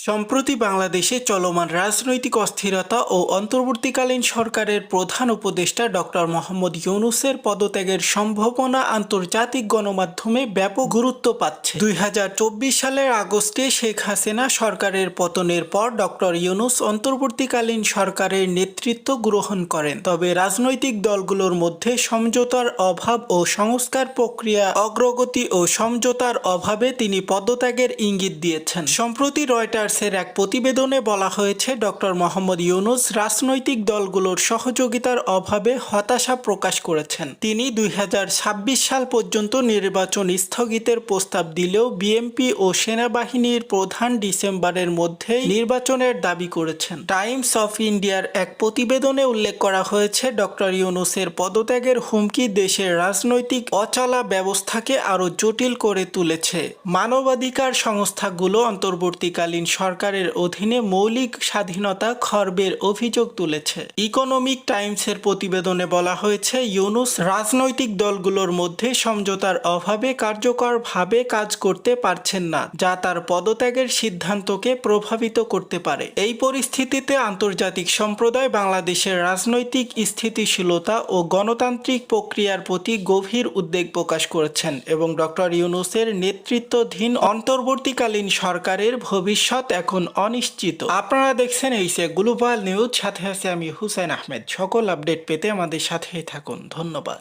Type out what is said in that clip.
সম্প্রতি বাংলাদেশে চলমান রাজনৈতিক অস্থিরতা ও অন্তর্বর্তীকালীন সরকারের প্রধান উপদেষ্টা ডক্টর মোহাম্মদ ইউনূসের পদত্যাগের সম্ভাবনা আন্তর্জাতিক গণমাধ্যমে ব্যাপক গুরুত্ব পাচ্ছে। ২০২৪ সালের আগস্টে শেখ হাসিনা সরকারের পতনের পর ডক্টর ইউনূস অন্তর্বর্তীকালীন সরকারের নেতৃত্ব গ্রহণ করেন। তবে রাজনৈতিক দলগুলোর মধ্যে সমঝোতার অভাব ও সংস্কার প্রক্রিয়া অগ্রগতি ও সমঝোতার অভাবে তিনি পদত্যাগের ইঙ্গিত দিয়েছেন। সম্প্রতি রয়টার্সের এক প্রতিবেদনে বলা হয়েছে, ডক্টর মোহাম্মদ ইউনূস রাজনৈতিক দলগুলোর সহযোগিতার অভাবে হতাশা প্রকাশ করেছেন। তিনি ২০২৬ সাল পর্যন্ত নির্বাচন স্থগিতের প্রস্তাব দিলেও বিএনপি ও সেনাবাহিনীর প্রধান ডিসেম্বরের মধ্যেই নির্বাচনের দাবি করেছেন। টাইমস অফ ইন্ডিয়ার এক প্রতিবেদনে উল্লেখ করা হয়েছে, ডক্টর ইউনূসের পদত্যাগের হুমকি দেশের রাজনৈতিক অচলা ব্যবস্থাকে আরও জটিল করে তুলেছে। মানবাধিকার সংস্থাগুলো অন্তর্বর্তীকালীন সরকারের অধীনে মৌলিক স্বাধীনতা খর্বের অভিযোগ তুলেছে। ইকোনমিক টাইমসের প্রতিবেদনে বলা হয়েছে, ইউনূস রাজনৈতিক দলগুলোর মধ্যে সমঝোতার অভাবে কার্যকরভাবে কাজ করতে পারছেন না, যা তার পদত্যাগের সিদ্ধান্তকে প্রভাবিত করতে পারে। এই পরিস্থিতিতে আন্তর্জাতিক সম্প্রদায় বাংলাদেশের রাজনৈতিক স্থিতিশীলতা ও গণতান্ত্রিক প্রক্রিয়ার প্রতি গভীর উদ্বেগ প্রকাশ করেছেন এবং ডক্টর ইউনূসের নেতৃত্বাধীন অন্তর্বর্তীকালীন সরকারের ভবিষ্যৎ এখন অনিশ্চিত। আপনারা দেখছেন এইসে গ্লোবাল নিউজ, সাথে আছে আমি হুসাইন আহমেদ। সকল আপডেট পেতে আমাদের সাথেই থাকুন। ধন্যবাদ।